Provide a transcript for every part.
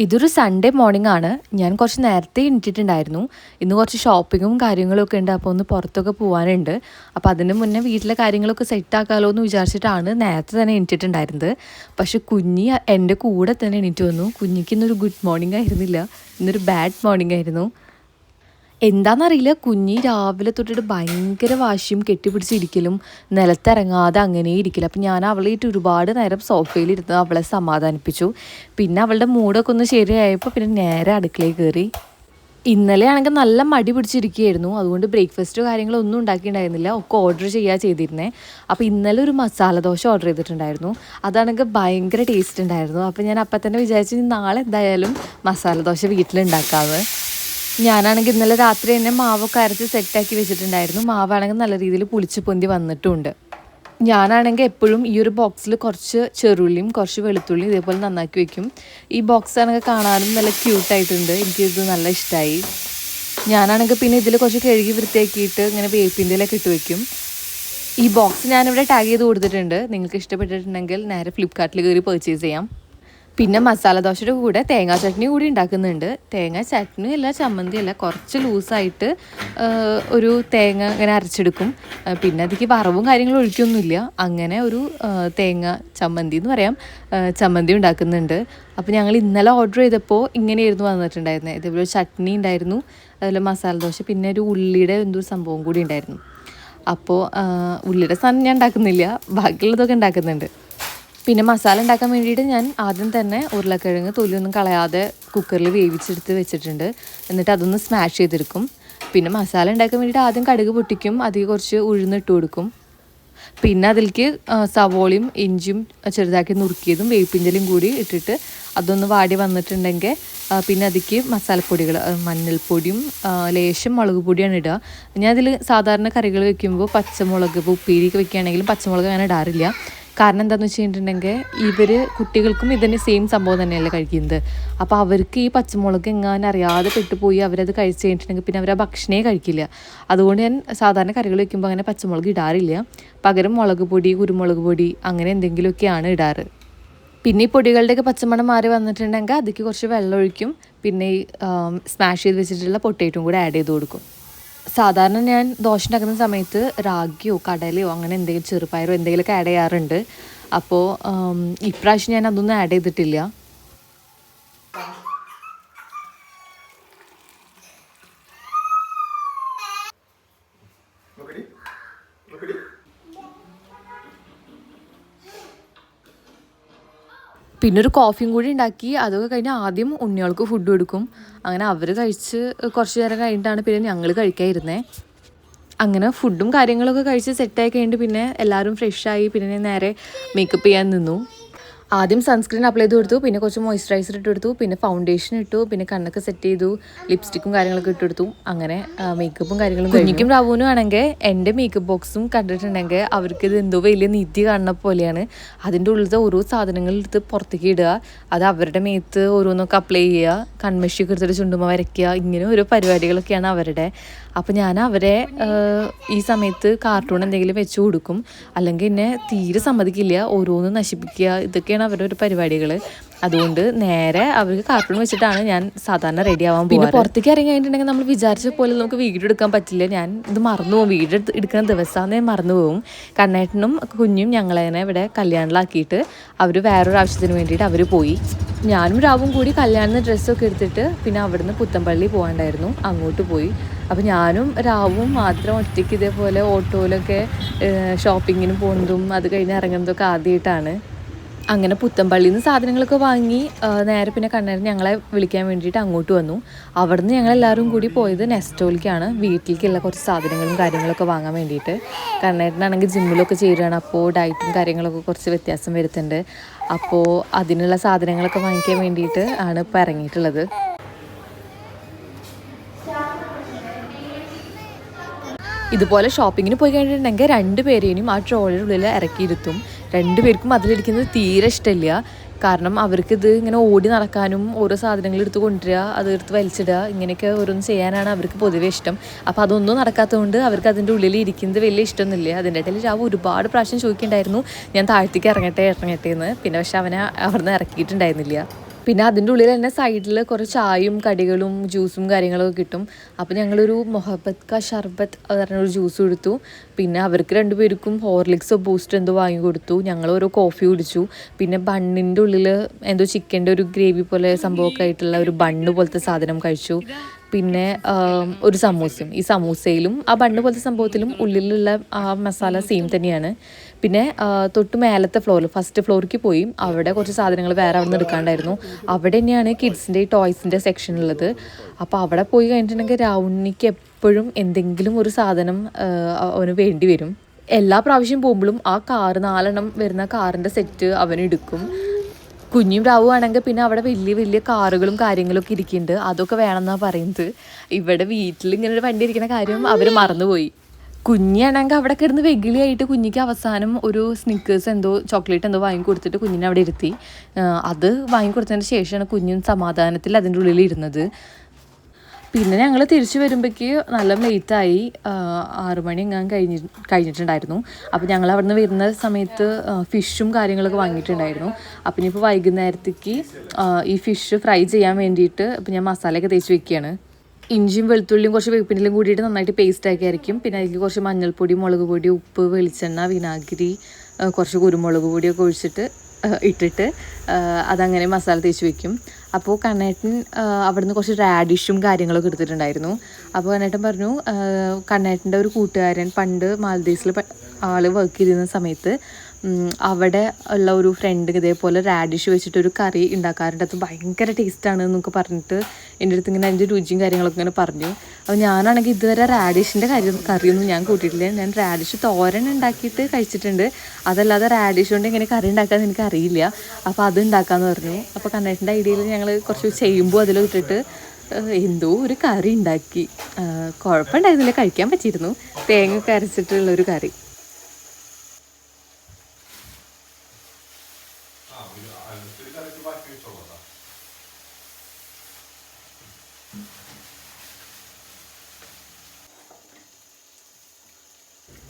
ഇതൊരു Sunday morning ആണ്. ഞാൻ കുറച്ച് നേരത്തെ എണീറ്റിട്ടുണ്ടായിരുന്നു. ഇന്ന് കുറച്ച് ഷോപ്പിങ്ങും കാര്യങ്ങളൊക്കെ ഉണ്ട്. അപ്പോൾ ഒന്ന് പുറത്തൊക്കെ പോകാനുണ്ട്. അപ്പോൾ അതിന് മുന്നേ വീട്ടിലെ കാര്യങ്ങളൊക്കെ സെറ്റാക്കാമല്ലോ എന്ന് വിചാരിച്ചിട്ടാണ് നേരത്തെ തന്നെ എണീറ്റിട്ടുണ്ടായിരുന്നത്. പക്ഷെ കുഞ്ഞി എൻ്റെ കൂടെ തന്നെ എണീറ്റ് വന്നു. കുഞ്ഞിക്ക് ഇന്നൊരു ഗുഡ് മോർണിംഗ് ആയിരുന്നില്ല, ഇന്നൊരു ബാഡ് മോർണിംഗ് ആയിരുന്നു. എന്താണെന്നറിയില്ല, കുഞ്ഞി രാവിലെ തൊട്ടിട്ട് ഭയങ്കര വാശിയും കെട്ടിപ്പിടിച്ചിരിക്കലും നിലത്തിറങ്ങാതെ അങ്ങനെ ഇരിക്കില്ല. അപ്പം ഞാൻ അവളായിട്ട് ഒരുപാട് നേരം സോഫയിലിരുന്ന് അവളെ സമാധാനിപ്പിച്ചു. പിന്നെ അവളുടെ മൂടൊക്കെ ഒന്ന് ശരിയായപ്പോൾ പിന്നെ നേരെ അടുക്കളയിൽ കയറി. ഇന്നലെ ആണെങ്കിൽ നല്ല മടി പിടിച്ചിരിക്കുകയായിരുന്നു. അതുകൊണ്ട് ബ്രേക്ക്ഫാസ്റ്റോ കാര്യങ്ങളോ ഒന്നും ഉണ്ടാക്കിയിട്ടുണ്ടായിരുന്നില്ല, ഒക്കെ ഓർഡർ ചെയ്യുക ചെയ്തിരുന്നത്. അപ്പോൾ ഇന്നലെ ഒരു മസാല ദോശ ഓർഡർ ചെയ്തിട്ടുണ്ടായിരുന്നു. അതാണെങ്കിൽ ഭയങ്കര ടേസ്റ്റ് ഉണ്ടായിരുന്നു. അപ്പോൾ ഞാൻ അപ്പം തന്നെ വിചാരിച്ചു നാളെ എന്തായാലും മസാല ദോശ വീട്ടിലുണ്ടാക്കാമെന്ന്. ഞാനാണെങ്കിൽ ഇന്നലെ രാത്രി തന്നെ മാവൊക്കെ അരച്ച് സെറ്റാക്കി വെച്ചിട്ടുണ്ടായിരുന്നു. മാവാണെങ്കിൽ നല്ല രീതിയിൽ പുളിച്ച് പൊന്തി വന്നിട്ടുമുണ്ട്. ഞാനാണെങ്കിൽ എപ്പോഴും ഈ ഒരു ബോക്സിൽ കുറച്ച് ചെറുള്ളിയും കുറച്ച് വെളുത്തുള്ളിയും ഇതേപോലെ നന്നാക്കി വെക്കും. ഈ ബോക്സ് ആണെങ്കിൽ കാണാനും നല്ല ക്യൂട്ടായിട്ടുണ്ട്. എനിക്കിത് നല്ല ഇഷ്ടമായി. ഞാനാണെങ്കിൽ പിന്നെ ഇതിൽ കുറച്ച് കഴുകി വൃത്തിയാക്കിയിട്ട് ഇങ്ങനെ വേപ്പിൻ്റെലൊക്കെ ഇട്ട് വെക്കും. ഈ ബോക്സ് ഞാനിവിടെ ടാഗ് ചെയ്ത് കൊടുത്തിട്ടുണ്ട്. നിങ്ങൾക്ക് ഇഷ്ടപ്പെട്ടിട്ടുണ്ടെങ്കിൽ നേരെ ഫ്ലിപ്കാർട്ടിൽ കയറി പർച്ചേസ് ചെയ്യാം. പിന്നെ മസാല ദോശയുടെ കൂടെ തേങ്ങാ ചട്നി കൂടി ഉണ്ടാക്കുന്നുണ്ട്. തേങ്ങാ ചട്നി അല്ല, ചമ്മന്തി അല്ല, കുറച്ച് ലൂസായിട്ട് ഒരു തേങ്ങ ഇങ്ങനെ അരച്ചെടുക്കും. പിന്നെ അതിലേക്ക് വറവും കാര്യങ്ങളും ഒഴിക്കൊന്നുമില്ല. അങ്ങനെ ഒരു തേങ്ങ ചമ്മന്തി എന്ന് പറയാം, ചമ്മന്തി ഉണ്ടാക്കുന്നുണ്ട്. അപ്പോൾ ഞങ്ങൾ ഇന്നലെ ഓർഡർ ചെയ്തപ്പോൾ ഇങ്ങനെയായിരുന്നു വന്നിട്ടുണ്ടായിരുന്നത്. ഇതേപോലെ ചട്നി ഉണ്ടായിരുന്നു, അതുപോലെ മസാല ദോശ, പിന്നെ ഒരു ഉള്ളിയുടെ എന്തോ സംഭവം കൂടി ഉണ്ടായിരുന്നു. അപ്പോൾ ഉള്ളിയുടെ സാധനം ഞാൻ ഉണ്ടാക്കുന്നില്ല, ബാക്കിയുള്ളതൊക്കെ ഉണ്ടാക്കുന്നുണ്ട്. പിന്നെ മസാല ഉണ്ടാക്കാൻ വേണ്ടിയിട്ട് ഞാൻ ആദ്യം തന്നെ ഉരുളക്കിഴങ്ങ് തൊലിയൊന്നും കളയാതെ കുക്കറിൽ വേവിച്ചെടുത്ത് വെച്ചിട്ടുണ്ട്. എന്നിട്ട് അതൊന്ന് സ്മാഷ് ചെയ്തെടുക്കും. പിന്നെ മസാല ഉണ്ടാക്കാൻ വേണ്ടിയിട്ട് ആദ്യം കടുക് പൊട്ടിക്കും, അതിൽ കുറച്ച് ഉഴുന്നിട്ട് കൊടുക്കും. പിന്നെ അതിലേക്ക് സവോളയും ഇഞ്ചിയും ചെറുതാക്കി നുറുക്കിയതും വേപ്പിൻ്റെലയും കൂടി ഇട്ടിട്ട് അതൊന്ന് വാടി വന്നിട്ടുണ്ടെങ്കിൽ പിന്നെ അതിലേക്ക് മസാലപ്പൊടികൾ, മഞ്ഞൾപ്പൊടിയും ലേശം മുളക് പൊടിയാണ് ഇടുക. ഞാൻ അതിൽ സാധാരണ കറികൾ വെക്കുമ്പോൾ പച്ചമുളക്, ഇപ്പോൾ ഉപ്പേരിയൊക്കെ വെക്കുകയാണെങ്കിലും പച്ചമുളക് ഞാൻ ഇടാറില്ല. കാരണം എന്താണെന്ന് വെച്ചിട്ടുണ്ടെങ്കിൽ കുട്ടികൾക്കും ഇതിൻ്റെ സെയിം സംഭവം തന്നെയല്ലേ കഴിക്കുന്നത്. അപ്പോൾ അവർക്ക് ഈ പച്ചമുളക് എങ്ങാനും അറിയാതെ പെട്ടുപോയി അവരത് കഴിച്ച് കഴിഞ്ഞിട്ടുണ്ടെങ്കിൽ പിന്നെ അവർ ആ ഭക്ഷണമേ കഴിക്കില്ല. അതുകൊണ്ട് ഞാൻ സാധാരണ കറികൾ വയ്ക്കുമ്പോൾ അങ്ങനെ പച്ചമുളക് ഇടാറില്ല. പകരം മുളക് പൊടി, കുരുമുളക് പൊടി അങ്ങനെ എന്തെങ്കിലുമൊക്കെയാണ് ഇടാറ്. പിന്നെ ഈ പൊടികളുടെയൊക്കെ പച്ചമണം മാറി വന്നിട്ടുണ്ടെങ്കിൽ അതിലേക്ക് കുറച്ച് വെള്ളം ഒഴിക്കും. പിന്നെ ഈ സ്മാഷ് ചെയ്ത് വെച്ചിട്ടുള്ള പൊട്ടേറ്റും കൂടെ ആഡ് ചെയ്ത് കൊടുക്കും. സാധാരണ ഞാൻ ദോശ ഉണ്ടാക്കുന്ന സമയത്ത് റാഗിയോ കടലയോ അങ്ങനെ എന്തെങ്കിലും ചെറുപയറോ എന്തെങ്കിലുമൊക്കെ ആഡ് ചെയ്യാറുണ്ട്. അപ്പോൾ ഇപ്രാവശ്യം ഞാൻ അതൊന്നും ആഡ് ചെയ്തിട്ടില്ല. പിന്നെ ഒരു കോഫിയും കൂടി ഉണ്ടാക്കി. അതൊക്കെ കഴിഞ്ഞ് ആദ്യം ഉണ്ണികൾക്ക് ഫുഡ് കൊടുക്കും. അങ്ങനെ അവർ കഴിച്ച് കുറച്ച് നേരം കഴിഞ്ഞിട്ടാണ് പിന്നെ ഞങ്ങൾ കഴിക്കാതിരുന്നത്. അങ്ങനെ ഫുഡും കാര്യങ്ങളൊക്കെ കഴിച്ച് സെറ്റായി കഴിഞ്ഞിട്ട് പിന്നെ എല്ലാവരും ഫ്രഷായി പിന്നെ നേരെ മേക്കപ്പ് ചെയ്യാൻ നിന്നു. ആദ്യം സൺസ്ക്രീൻ അപ്ലൈ ചെയ്ത് കൊടുത്തു, പിന്നെ കുറച്ച് മോയ്സ്ചറൈസർ ഇട്ട് കൊടുത്തു, പിന്നെ ഫൗണ്ടേഷൻ ഇട്ടു, പിന്നെ കണ്ണൊക്കെ സെറ്റ് ചെയ്തു, ലിപ്സ്റ്റിക്കും കാര്യങ്ങളൊക്കെ ഇട്ട് കൊടുത്തു. അങ്ങനെ മേക്കപ്പും കാര്യങ്ങളും. കുഞ്ഞിക്കും രാവുനും ആണെങ്കിൽ എൻ്റെ മേക്കപ്പ് ബോക്സും കണ്ടിട്ടുണ്ടെങ്കിൽ അവർക്കിത് എന്തോ വലിയ നിധി കാണുന്ന പോലെയാണ്. അതിൻ്റെ ഉള്ളിലത്തെ ഓരോ സാധനങ്ങളെടുത്ത് പുറത്തേക്ക് ഇടുക, അത് അവരുടെ മേത്ത് ഓരോന്നൊക്കെ അപ്ലൈ ചെയ്യുക, കൺമഷിയൊക്കെ എടുത്തിട്ട് ചുണ്ടുമ വരയ്ക്കുക, ഇങ്ങനെ ഓരോ പരിപാടികളൊക്കെയാണ് അവരുടെ. അപ്പോൾ ഞാൻ അവരെ ഈ സമയത്ത് കാർട്ടൂൺ എന്തെങ്കിലും വെച്ച് കൊടുക്കും, അല്ലെങ്കിൽ എന്നെ തീരെ സമ്മതിക്കില്ല, ഓരോന്ന് നശിപ്പിക്കുക, ഇതൊക്കെയാണ് അവരുടെ ഒരു പരിപാടികൾ. അതുകൊണ്ട് നേരെ അവർക്ക് കാർട്ടൂൺ വെച്ചിട്ടാണ് ഞാൻ സാധാരണ റെഡി ആവാൻ പോകുന്നത്. പിന്നെ പുറത്തേക്ക് ഇറങ്ങി കഴിഞ്ഞിട്ടുണ്ടെങ്കിൽ നമ്മൾ വിചാരിച്ച പോലെ നമുക്ക് വീഡിയോ എടുക്കാൻ പറ്റില്ല. ഞാൻ ഇത് മറന്നു പോകും, വീഡിയോ എടുക്കുന്ന ദിവസമാണെന്ന് മറന്നു പോകും. കണ്ണേട്ടനും കുഞ്ഞും ഞങ്ങളെ ഇവിടെ കല്യാണത്തിലാക്കിയിട്ട് അവർ വേറൊരു ആവശ്യത്തിന് വേണ്ടിയിട്ട് അവർ പോയി. ഞാനും രാവും കൂടി കല്യാണത്തിന് ഡ്രസ്സൊക്കെ എടുത്തിട്ട് പിന്നെ അവിടുന്ന് പുത്തമ്പള്ളി പോകാണ്ടായിരുന്നു, അങ്ങോട്ട് പോയി. അപ്പോൾ ഞാനും രാവും മാത്രം ഒറ്റയ്ക്ക് ഇതേപോലെ ഓട്ടോയിലൊക്കെ ഷോപ്പിങ്ങിന് പോകുന്നതും അത് കഴിഞ്ഞ് ഇറങ്ങുന്നതൊക്കെ ആദ്യമായിട്ടാണ്. അങ്ങനെ പുത്തമ്പള്ളിയിൽ നിന്ന് സാധനങ്ങളൊക്കെ വാങ്ങി നേരെ പിന്നെ കണ്ണേരൻ ഞങ്ങളെ വിളിക്കാൻ വേണ്ടിയിട്ട് അങ്ങോട്ട് വന്നു. അവിടുന്ന് ഞങ്ങളെല്ലാവരും കൂടി പോയത് നെസ്റ്റോയിലേക്കാണ്, വീട്ടിലേക്കുള്ള കുറച്ച് സാധനങ്ങളും കാര്യങ്ങളൊക്കെ വാങ്ങാൻ വേണ്ടിയിട്ട്. കണ്ണേരനാണെങ്കിൽ ജിമ്മിലൊക്കെ ചേരുകയാണ്, അപ്പോൾ ഡയറ്റും കാര്യങ്ങളൊക്കെ കുറച്ച് വ്യത്യാസം വരുത്തുന്നുണ്ട്. അപ്പോൾ അതിനുള്ള സാധനങ്ങളൊക്കെ വാങ്ങിക്കാൻ വേണ്ടിയിട്ട് ആണ് ഇപ്പോൾ ഇറങ്ങിയിട്ടുള്ളത്. ഇതുപോലെ ഷോപ്പിങ്ങിന് പോയി കഴിഞ്ഞിട്ടുണ്ടെങ്കിൽ രണ്ടുപേരെയും ആ ട്രോളിയുടെ ഉള്ളിൽ ഇറക്കിയിരുത്തും. രണ്ടുപേർക്കും അതിലിരിക്കുന്നത് തീരെ ഇഷ്ടമില്ല. കാരണം അവർക്കിത് ഇങ്ങനെ ഓടി നടക്കാനും ഓരോ സാധനങ്ങൾ എടുത്ത് കൊണ്ടുവരിക, അതെടുത്ത് വലിച്ചിടുക, ഇങ്ങനെയൊക്കെ ഓരോന്ന് ചെയ്യാനാണ് അവർക്ക് പൊതുവേ ഇഷ്ടം. അപ്പോൾ അതൊന്നും നടക്കാത്തതുകൊണ്ട് അവർക്ക് അതിൻ്റെ ഉള്ളിൽ ഇരിക്കുന്നത് വലിയ ഇഷ്ടമൊന്നുമില്ല. അതിൻ്റെ ഇടയിൽ രാവ് ഒരുപാട് പ്രാവശ്യം ചോദിക്കുന്നുണ്ടായിരുന്നു ഞാൻ താഴത്തേക്ക് ഇറങ്ങട്ടെ എന്ന്. പിന്നെ പക്ഷെ അവനെ അവിടെ നിന്ന് ഇറക്കിയിട്ടുണ്ടായിരുന്നില്ല. പിന്നെ അതിൻ്റെ ഉള്ളിൽ തന്നെ സൈഡിൽ കുറച്ച് ചായയും കടികളും ജ്യൂസും കാര്യങ്ങളൊക്കെ കിട്ടും. അപ്പോൾ ഞങ്ങളൊരു മൊഹബത്ത് കാ ഷർബത്ത് പറഞ്ഞൊരു ജ്യൂസ് കൊടുത്തു. പിന്നെ അവർക്ക് രണ്ടുപേർക്കും ഹോർലിക്സോ ബൂസ്റ്റ് എന്തോ വാങ്ങി കൊടുത്തു. ഞങ്ങൾ ഓരോ കോഫി കുടിച്ചു. പിന്നെ ബണ്ണിൻ്റെ ഉള്ളിൽ എന്തോ ചിക്കൻ്റെ ഒരു ഗ്രേവി പോലെ സംഭവമൊക്കെ ആയിട്ടുള്ള ഒരു ബണ്ണ് പോലത്തെ സാധനം കഴിച്ചു. പിന്നെ ഒരു സമൂസയും, ഈ സമൂസയിലും ആ ബണ്ണ് പോലത്തെ സംഭവത്തിലും ഉള്ളിലുള്ള ആ മസാല സെയിം തന്നെയാണ്. പിന്നെ തൊട്ട് മേലത്തെ ഫ്ലോറിൽ ഫസ്റ്റ് ഫ്ലോറിലേക്ക് പോയി അവിടെ കുറച്ച് സാധനങ്ങൾ വേറെ അവിടെ നിന്ന് എടുക്കാണ്ടായിരുന്നു. അവിടെ തന്നെയാണ് കിഡ്സിൻ്റെ ടോയ്സിൻ്റെ സെക്ഷൻ ഉള്ളത്. അപ്പോൾ അവിടെ പോയി കഴിഞ്ഞിട്ടുണ്ടെങ്കിൽ രാവുണ്ണിക്ക് എപ്പോഴും എന്തെങ്കിലും ഒരു സാധനം അവന് വേണ്ടി വരും. എല്ലാ പ്രാവശ്യം പോകുമ്പോഴും ആ കാറ് 4 വരുന്ന കാറിൻ്റെ സെറ്റ് അവനെടുക്കും. കുഞ്ഞും രാവും ആണെങ്കിൽ പിന്നെ അവിടെ വലിയ വലിയ കാറുകളും കാര്യങ്ങളൊക്കെ ഇരിക്കുന്നുണ്ട്, അതൊക്കെ വേണമെന്നാണ് പറയുന്നത്. ഇവിടെ വീട്ടിൽ ഇങ്ങനെ ഒരു വണ്ടി ഇരിക്കുന്ന കാര്യം അവർ മറന്നുപോയി. കുഞ്ഞാണെങ്കിൽ അവിടെ കിടന്ന് വെകിളിയായിട്ട് കുഞ്ഞിക്ക് അവസാനം ഒരു സ്നിക്കേഴ്സ് എന്തോ ചോക്ലേറ്റ് എന്തോ വാങ്ങിക്കൊടുത്തിട്ട് കുഞ്ഞിനെ അവിടെ ഇരുത്തി. അത് വാങ്ങിക്കൊടുത്തതിന് ശേഷമാണ് കുഞ്ഞും സമാധാനത്തിൽ അതിൻ്റെ ഉള്ളിൽ ഇരുന്നത്. പിന്നെ ഞങ്ങൾ തിരിച്ചു വരുമ്പോഴേക്ക് നല്ല ലേറ്റായി, 6 മണി കഴിഞ്ഞിട്ടുണ്ടായിരുന്നു. അപ്പോൾ ഞങ്ങൾ അവിടെ നിന്ന് വരുന്ന സമയത്ത് ഫിഷും കാര്യങ്ങളൊക്കെ വാങ്ങിയിട്ടുണ്ടായിരുന്നു. അപ്പം ഇനിയിപ്പോൾ വൈകുന്നേരത്തേക്ക് ഈ ഫിഷ് ഫ്രൈ ചെയ്യാൻ വേണ്ടിയിട്ട് ഇപ്പം ഞാൻ മസാലയൊക്കെ തേച്ച് വെക്കുകയാണ്. ഇഞ്ചിയും വെളുത്തുള്ളിയും കുറച്ച് വേപ്പിൻ്റെലും കൂടിയിട്ട് നന്നായിട്ട് പേസ്റ്റ് ആക്കി അരയ്ക്കും. പിന്നെ അതിലേക്ക് കുറച്ച് മഞ്ഞൾപ്പൊടി, മുളക് പൊടി, ഉപ്പ്, വെളിച്ചെണ്ണ, വിനാഗിരി, കുറച്ച് കുരുമുളക് പൊടിയൊക്കെ ഒഴിച്ചിട്ട് ഇട്ടിട്ട് അതങ്ങനെ മസാല തേച്ച് വെക്കും. അപ്പോൾ കണ്ണേട്ടൻ അവിടുന്ന് കുറച്ച് റാഡിഷും കാര്യങ്ങളൊക്കെ എടുത്തിട്ടുണ്ടായിരുന്നു. അപ്പോൾ കണ്ണേട്ടൻ പറഞ്ഞു കണ്ണേട്ടൻ്റെ ഒരു കൂട്ടുകാരൻ പണ്ട് മാൽദീവ്സിൽ ആൾ വർക്ക് ചെയ്തിരുന്ന സമയത്ത് അവിടെ ഉള്ള ഒരു ഫ്രണ്ട് ഇതേപോലെ റാഡിഷ് വെച്ചിട്ടൊരു കറി ഉണ്ടാക്കാറുണ്ട്, അത് ഭയങ്കര ടേസ്റ്റാണ് എന്നൊക്കെ പറഞ്ഞിട്ട് എൻ്റെ അടുത്ത് ഇങ്ങനെ അതിൻ്റെ രുചിയും കാര്യങ്ങളൊക്കെ ഇങ്ങനെ പറഞ്ഞു. അപ്പോൾ ഞാനാണെങ്കിൽ ഇതുവരെ റാഡിഷിൻ്റെ കറിയൊന്നും ഞാൻ കൂട്ടിയിട്ടില്ല. ഞാൻ റാഡിഷ് തോരൻ ഉണ്ടാക്കിയിട്ട് കഴിച്ചിട്ടുണ്ട്, അതല്ലാതെ റാഡിഷ് കൊണ്ട് ഇങ്ങനെ കറി ഉണ്ടാക്കാമെന്ന് എനിക്ക് അറിയില്ല. അപ്പോൾ അത് ഉണ്ടാക്കാമെന്ന് പറഞ്ഞു. അപ്പോൾ കണ്ണേട്ടൻ്റെ ഐഡിയയിൽ ഞങ്ങൾ കുറച്ച് ചെയ്യുമ്പോൾ അതിൽ ഇട്ടിട്ട് എന്തോ ഒരു കറി ഉണ്ടാക്കി. കുഴപ്പമുണ്ടായിരുന്നില്ല, കഴിക്കാൻ പറ്റിയിരുന്നു. തേങ്ങ ഒക്കെ അരച്ചിട്ടുള്ളൊരു കറി.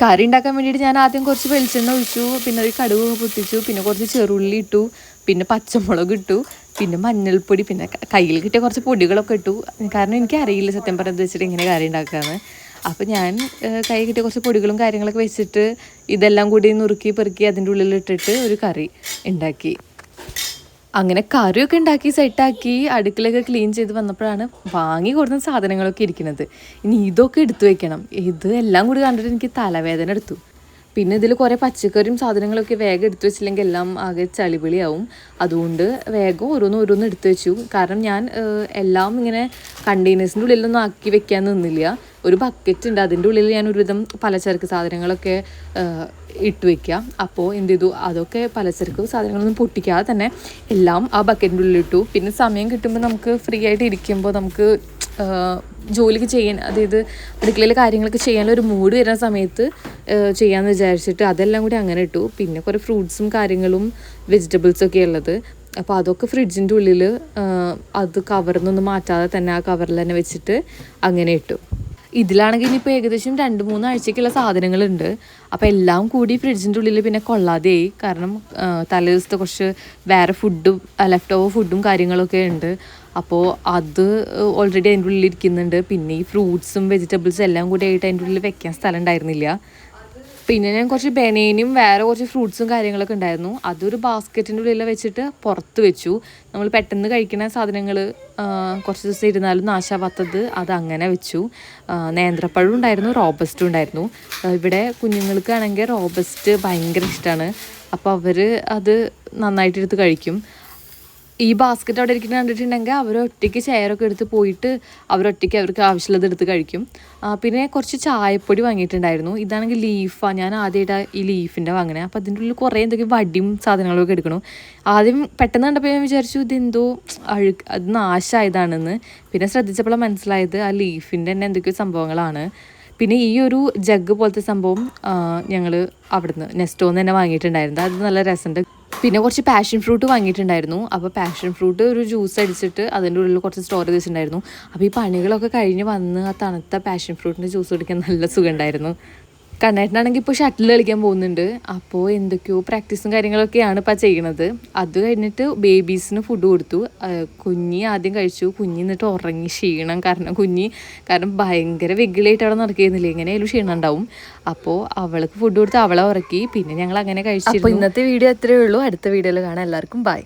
കറി ഉണ്ടാക്കാൻ വേണ്ടിയിട്ട് ഞാൻ ആദ്യം കുറച്ച് വെളിച്ചെണ്ണ ഒഴിച്ചു, പിന്നെ ഒരു കടുക് പൊട്ടിച്ചു, പിന്നെ കുറച്ച് ചെറുള്ളി ഇട്ടു, പിന്നെ പച്ചമുളക് ഇട്ടു, പിന്നെ മഞ്ഞൾപ്പൊടി, പിന്നെ കയ്യിൽ കിട്ടിയ കുറച്ച് പൊടികളൊക്കെ ഇട്ടു. കാരണം എനിക്ക് അറിയില്ല സത്യം പറഞ്ഞത് വെച്ചിട്ട് ഇങ്ങനെ കറി ഉണ്ടാക്കാമെന്ന്. അപ്പോൾ ഞാൻ കൈ കിട്ടിയ കുറച്ച് പൊടികളും കാര്യങ്ങളൊക്കെ വെച്ചിട്ട് ഇതെല്ലാം കൂടി നുറുക്കി പെറുക്കി അതിൻ്റെ ഉള്ളിലിട്ടിട്ട് ഒരു കറി ഉണ്ടാക്കി. അങ്ങനെ കറിയൊക്കെ ഉണ്ടാക്കി സെറ്റാക്കി അടുക്കളയൊക്കെ ക്ലീൻ ചെയ്ത് വന്നപ്പോഴാണ് വാങ്ങി കൊടുക്കുന്ന സാധനങ്ങളൊക്കെ ഇരിക്കുന്നത്. ഇനി ഇതൊക്കെ എടുത്തു വെക്കണം. ഇത് എല്ലാം കൂടി കണ്ടിട്ട് എനിക്ക് തലവേദന എടുത്തു. പിന്നെ ഇതിൽ കുറേ പച്ചക്കറിയും സാധനങ്ങളൊക്കെ വേഗം എടുത്തു വെച്ചില്ലെങ്കിൽ എല്ലാം ആകെ ചളിപിളിയാവും. അതുകൊണ്ട് വേഗം ഓരോന്ന് എടുത്തു വെച്ചു. കാരണം ഞാൻ എല്ലാം ഇങ്ങനെ കണ്ടെയ്നേഴ്സിൻ്റെ ഉള്ളിലൊന്നും ആക്കി വെക്കാൻ നിന്നില്ല. ഒരു ബക്കറ്റ് ഉണ്ട്, അതിൻ്റെ ഉള്ളിൽ ഞാൻ ഒരുവിധം പലചരക്ക് സാധനങ്ങളൊക്കെ ഇട്ട് വയ്ക്കുക. അപ്പോൾ എന്ത് ചെയ്തു, അതൊക്കെ പലചരക്ക് സാധനങ്ങളൊന്നും പൊട്ടിക്കാതെ തന്നെ എല്ലാം ആ ബക്കറ്റിൻ്റെ ഉള്ളിലിട്ടു. പിന്നെ സമയം കിട്ടുമ്പോൾ നമുക്ക് ഫ്രീ ആയിട്ട് ഇരിക്കുമ്പോൾ നമുക്ക് ജോലിക്ക് ചെയ്യാൻ, അതായത് അടുക്കളയിലെ കാര്യങ്ങളൊക്കെ ചെയ്യാനൊരു മൂഡ് വരുന്ന സമയത്ത് ചെയ്യാമെന്ന് വിചാരിച്ചിട്ട് അതെല്ലാം കൂടി അങ്ങനെ ഇട്ടു. പിന്നെ കുറേ ഫ്രൂട്ട്സും കാര്യങ്ങളും വെജിറ്റബിൾസൊക്കെ ഉള്ളത്. അപ്പോൾ അതൊക്കെ ഫ്രിഡ്ജിൻ്റെ ഉള്ളിൽ അത് കവറിന്നൊന്നും മാറ്റാതെ തന്നെ ആ കവറിൽ തന്നെ വെച്ചിട്ട് അങ്ങനെ ഇട്ടു. ഇതിലാണെങ്കിൽ ഇനിയിപ്പോൾ ഏകദേശം 2-3 ആഴ്ചയ്ക്കുള്ള സാധനങ്ങളുണ്ട്. അപ്പോൾ എല്ലാം കൂടി ഫ്രിഡ്ജിൻ്റെ ഉള്ളിൽ പിന്നെ കൊള്ളാതെയായി. കാരണം തലേ ദിവസത്തെ കുറച്ച് വേറെ ഫുഡും ലെഫ്റ്റ് ഓവർ ഫുഡും കാര്യങ്ങളൊക്കെ ഉണ്ട്. അപ്പോൾ അത് ഓൾറെഡി അതിൻ്റെ ഉള്ളിൽ ഇരിക്കുന്നുണ്ട്. പിന്നെ ഈ ഫ്രൂട്ട്സും വെജിറ്റബിൾസും എല്ലാം കൂടി ആയിട്ട് അതിൻ്റെ ഉള്ളിൽ വെക്കാൻ സ്ഥലം ഉണ്ടായിരുന്നില്ല. പിന്നെ ഞാൻ കുറച്ച് ബനാനയും വേറെ കുറച്ച് ഫ്രൂട്ട്സും കാര്യങ്ങളൊക്കെ ഉണ്ടായിരുന്നു, അതൊരു ബാസ്ക്കറ്റിൻ്റെ ഉള്ളിൽ വെച്ചിട്ട് പുറത്ത് വെച്ചു. നമ്മൾ പെട്ടെന്ന് കഴിക്കുന്ന സാധനങ്ങൾ കുറച്ച് ദിവസം ഇരുന്നാലും നാശാവാത്തത് അത് അങ്ങനെ വെച്ചു. നേന്ത്രപ്പഴം ഉണ്ടായിരുന്നു, റോബസ്റ്റും ഉണ്ടായിരുന്നു. ഇവിടെ കുഞ്ഞുങ്ങൾക്കാണെങ്കിൽ റോബസ്റ്റ് ഭയങ്കര ഇഷ്ടമാണ്. അപ്പോൾ അവർ അത് നന്നായിട്ട് എടുത്ത് കഴിക്കും. ഈ ബാസ്ക്കറ്റ് അവിടെ ഇരിക്കുന്നത് കണ്ടിട്ടുണ്ടെങ്കിൽ അവരൊറ്റയ്ക്ക് ചെയറൊക്കെ എടുത്ത് പോയിട്ട് അവരൊറ്റയ്ക്ക് അവർക്ക് ആവശ്യമുള്ളത് എടുത്ത് കഴിക്കും. പിന്നെ കുറച്ച് ചായപ്പൊടി വാങ്ങിയിട്ടുണ്ടായിരുന്നു. ഇതാണെങ്കിൽ ലീഫാണ്, ഞാൻ ആദ്യമായിട്ടാണ് ഈ ലീഫിൻ്റെ വാങ്ങണേ. അപ്പോൾ അതിൻ്റെ ഉള്ളിൽ കുറേ എന്തൊക്കെ വടിയും സാധനങ്ങളൊക്കെ എടുക്കണം. ആദ്യം പെട്ടെന്ന് കണ്ടപ്പോൾ ഞാൻ വിചാരിച്ചു ഇതെന്തോ അത് നാശമായതാണെന്ന്. പിന്നെ ശ്രദ്ധിച്ചപ്പോഴാണ് മനസ്സിലായത് ആ ലീഫിൻ്റെ തന്നെ എന്തൊക്കെയോ സംഭവങ്ങളാണ്. പിന്നെ ഈ ഒരു ജഗ് പോലത്തെ സംഭവം ഞങ്ങൾ അവിടുന്ന് നെസ്റ്റോന്ന് തന്നെ വാങ്ങിയിട്ടുണ്ടായിരുന്നു, അത് നല്ല രസമുണ്ട്. പിന്നെ കുറച്ച് പാഷൻ ഫ്രൂട്ട് വാങ്ങിയിട്ടുണ്ടായിരുന്നു. അപ്പോൾ പാഷൻ ഫ്രൂട്ട് ഒരു ജ്യൂസ് അടിച്ചിട്ട് അതിൻ്റെ ഉള്ളിൽ കുറച്ച് സ്റ്റോർ ചെയ്ത് വെച്ചിട്ടുണ്ടായിരുന്നു. അപ്പോൾ ഈ പണികളൊക്കെ കഴിഞ്ഞ് വന്ന് ആ തണുത്ത പാഷൻ ഫ്രൂട്ടിൻ്റെ ജ്യൂസ് കുടിക്കാൻ നല്ല സുഖമുണ്ടായിരുന്നു. കണ്ണേട്ടനാണെങ്കിൽ ഇപ്പോൾ ഷട്ടിൽ കളിക്കാൻ പോകുന്നുണ്ട്. അപ്പോൾ എന്തൊക്കെയോ പ്രാക്ടീസും കാര്യങ്ങളൊക്കെയാണ് ഇപ്പോൾ ചെയ്യണത്. അത് കഴിഞ്ഞിട്ട് ബേബീസിന് ഫുഡ് കൊടുത്തു. കുഞ്ഞി ആദ്യം കഴിച്ചു. കുഞ്ഞി എന്നിട്ട് ഉറങ്ങി ക്ഷീണം കാരണം ഭയങ്കര വെഗിലായിട്ട് അവിടെ നടക്കുന്നില്ലേ, എങ്ങനെയായാലും ക്ഷീണം ഉണ്ടാവും. അപ്പോൾ അവൾക്ക് ഫുഡ് കൊടുത്ത് അവളെ ഉറക്കി. പിന്നെ ഞങ്ങൾ അങ്ങനെ കഴിച്ചു. അപ്പോൾ ഇന്നത്തെ വീഡിയോ അത്രയേ ഉള്ളൂ. അടുത്ത വീഡിയോയിൽ കാണാം. എല്ലാവർക്കും ബൈ.